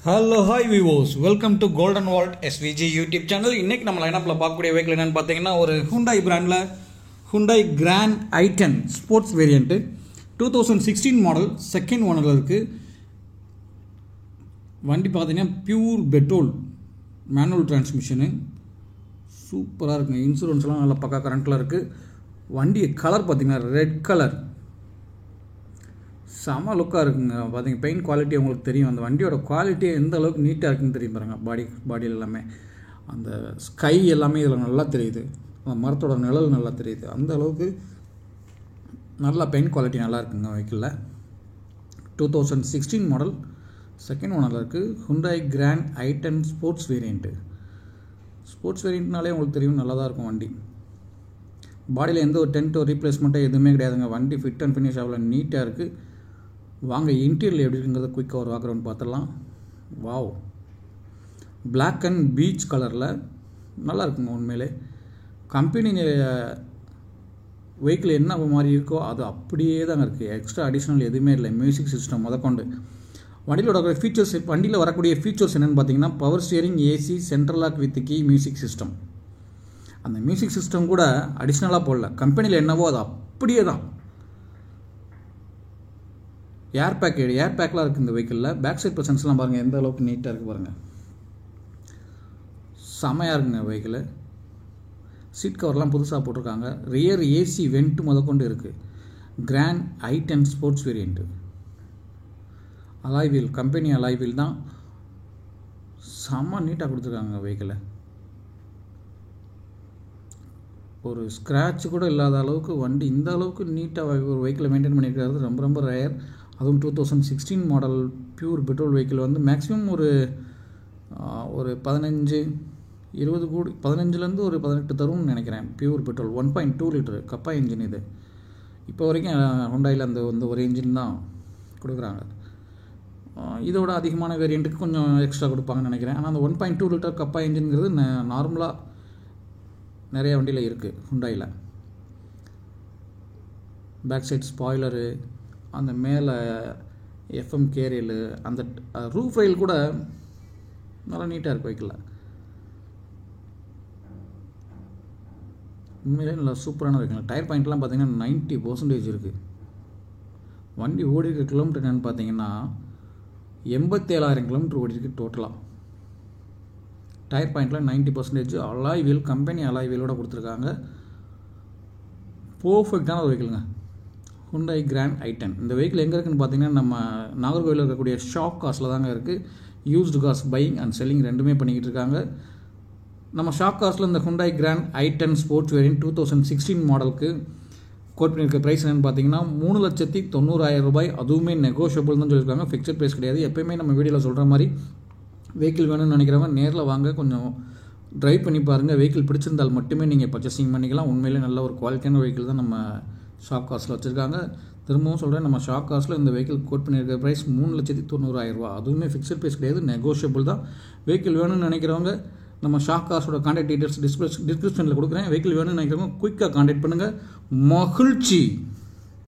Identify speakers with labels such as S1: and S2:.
S1: Hello hi விவோஸ், welcome to golden vault SVG YouTube channel. இன்றைக்கி நம்ம லைனப்பில் பார்க்கக்கூடிய வெஹிக்கிள் என்னென்னு பார்த்தீங்கன்னா, ஒரு ஹுண்டாய் பிராண்டில் Hyundai Grand i10 sports variant 2016 model second ஓனரில் இருக்குது. வண்டி பார்த்தீங்கன்னா பியூர் பெட்ரோல் மேனுவல் டிரான்ஸ்மிஷனு, சூப்பராக இருக்குங்க. இன்சூரன்ஸ்லாம் நல்லா பக்கா கரண்ட்டில் இருக்குது. வண்டி கலர் பார்த்தீங்கன்னா ரெட் கலர், செம லுக்காக இருக்குங்க. பார்த்தீங்க பெயிண்ட் குவாலிட்டி உங்களுக்கு தெரியும். அந்த வண்டியோட குவாலிட்டி எந்த அளவுக்கு நீட்டாக இருக்குன்னு தெரியும் பாருங்கள். பாடியில் எல்லாமே அந்த ஸ்கை எல்லாமே இதில் நல்லா தெரியுது. அந்த மரத்தோட நிழல் நல்லா தெரியுது. அந்த அளவுக்கு நல்லா பெயிண்ட் குவாலிட்டி நல்லா இருக்குங்க வெஹிக்கிளில். 2016 மாடல் செகண்ட் ஓனரில் இருக்குது. Hyundai Grand i10 sports variant. Sports வேரியண்ட்னாலே உங்களுக்கு தெரியும், நல்லா தான் இருக்கும் வண்டி. பாடியில் எந்த ஒரு டென்ட்டோ ரீப்ளேஸ்மெண்ட்டோ எதுவுமே கிடையாதுங்க. வண்டி ஃபிட் அண்ட் ஃபினிஷ் அவ்வளோ நீட்டாக இருக்குது. வாங்க இன்டீரியர் எப்படி இருக்குங்கிறத குயிக்காக ஒரு வாக்குறோன்னு பார்த்துடலாம். வாவ், பிளாக் அண்ட் பீச் கலரில் நல்லா இருக்குங்க. உண்மையிலே கம்பெனி வெஹிக்கிள் என்ன மாதிரி இருக்கோ அது அப்படியே தாங்க இருக்குது. எக்ஸ்ட்ரா அடிஷ்னல் எதுவுமே இல்லை. மியூசிக் சிஸ்டம் முதற்கொண்டு வண்டியில் ஃபீச்சர்ஸ், வண்டியில் வரக்கூடிய ஃபீச்சர்ஸ் என்னென்னு பார்த்தீங்கன்னா, power steering, AC, central lock with key, music system. அந்த மியூசிக் சிஸ்டம் கூட அடிஷ்னலாக போடல, கம்பெனியில் என்னவோ அது அப்படியே தான். ஏர் பேக்லாம் இருக்குது இந்த வெஹிக்கிளில். பேக் சைட் ப்ரெசன்ஸ்லாம் பாருங்கள் எந்த அளவுக்கு நீட்டாக இருக்குது பாருங்கள். செமையாக இருக்குங்க வெஹிக்கிள். சீட் கவர்லாம் புதுசாக போட்டிருக்காங்க. ரியர் ஏசி வென்ட்டு முதற்கொண்டு இருக்குது. Grand i10 sports variant. Alloy wheel, company alloy wheel தான். செம்ம நீட்டாக கொடுத்துருக்காங்க வெஹிக்கிளை. ஒரு ஸ்க்ராட்ச் கூட இல்லாத அளவுக்கு வண்டி இந்த அளவுக்கு நீட்டாக ஒரு வெஹிக்கிளை மெயின்டைன் பண்ணியிருக்கிறது ரொம்ப ரொம்ப ரேர். அதுவும் 2016 மாடல் பியூர் பெட்ரோல் வெஹிக்கிள் வந்து மேக்ஸிமம் ஒரு 15-20 கோடி, 15லேருந்து ஒரு 18 தரும்னு நினைக்கிறேன். பியூர் பெட்ரோல் 1.2 லிட்டரு கப்பா இன்ஜின். இது இப்போ வரைக்கும் ஹுண்டாயில் அந்த ஒரு இன்ஜின் தான் கொடுக்குறாங்க. இதோட அதிகமான வேரியண்ட்டுக்கு கொஞ்சம் எக்ஸ்ட்ரா கொடுப்பாங்கன்னு நினைக்கிறேன். ஆனால் அந்த 1.2 லிட்டர் கப்பா இன்ஜின்ங்கிறது நார்மலாக நிறைய வண்டியில் இருக்குது ஹுண்டாயில். பேக் சைட் ஸ்பாய்லரு, அந்த மேலே எஃப்எம் கேரியலு, அந்த ரூஃப் ரயில் கூட நல்லா நீட்டாக இருக்கு வெஹிக்கிளில். உண்மையிலே நல்லா சூப்பரான வெஹிக்கிள். டயர் பாயிண்ட்லாம் பார்த்தீங்கன்னா 90% இருக்குது. வண்டி ஓடி இருக்க கிலோமீட்டர் என்னென்னு பார்த்தீங்கன்னா 87,000 கிலோமீட்டர் ஓடி இருக்குது டோட்டலாக. டயர் பாயிண்டில் 90%. அலாய் வீல், கம்பெனி அலாய் வீலோட கொடுத்துருக்காங்க. பர்ஃபெக்டான ஒரு வெஹிக்கிளுங்க ஹுண்டாய் கிராண்ட் i10. இந்த வெஹிக்கிள் எங்கே இருக்குதுன்னு பார்த்தீங்கன்னா, நம்ம நாகர்கோவிலில் இருக்கக்கூடிய ஷாப் காசில் தாங்க இருக்குது. Used cars buying and selling ரெண்டுமே பண்ணிக்கிட்டு இருக்காங்க. நம்ம ஷாப் காசில் இந்த Hyundai Grand i10 sports variant 2016 மாடலுக்கு கோட் பண்ணியிருக்க ப்ரைஸ் என்னென்னு பார்த்தீங்கன்னா 3,90,000 ரூபாய். அதுவுமே நெகோஷியபிள் தான் சொல்லியிருக்காங்க, ஃபிக்ஸட் ப்ரைஸ் கிடையாது. எப்போயுமே நம்ம வீடியோவில் சொல்கிற மாதிரி வெஹிக்கிள் வேணும்னு நினைக்கிறவங்க நேரில் வாங்க, கொஞ்சம் ட்ரைவ் பண்ணி பாருங்கள். வெஹிக்கிள் பிடிச்சிருந்தால் மட்டுமே நீங்கள் பர்ச்சேசிங் பண்ணிக்கலாம். உண்மையிலே நல்ல ஒரு குவாலிட்டியான வெஹிக்கிள் தான் நம்ம ஷாப் காஸ்ட்டில் வச்சுருக்காங்க. திரும்பவும் சொல்கிறேன், நம்ம ஷாப் காஸ்ட்டில் இந்த வெஹிக்கிள் கோட் பண்ணியிருக்க ப்ரைஸ் 3,90,000 ரூபா. அதுவுமே ஃபிக்ஸட் ப்ரைஸ் கிடையாது, நெகோஷியபிள் தான். வெஹிக்கிள் வேணும்னு நினைக்கிறவங்க நம்ம ஷாப் காஸ்ட்டோட கான்டாக்ட் டீட்டெயில்ஸ் டிஸ்கிரிப்ஷனில் கொடுக்குறேன். வெஹிக்கிள் வேணும்னு நினைக்கிறவங்க குயிக்காக கான்டாக்ட் பண்ணுங்கள். மகிழ்ச்சி.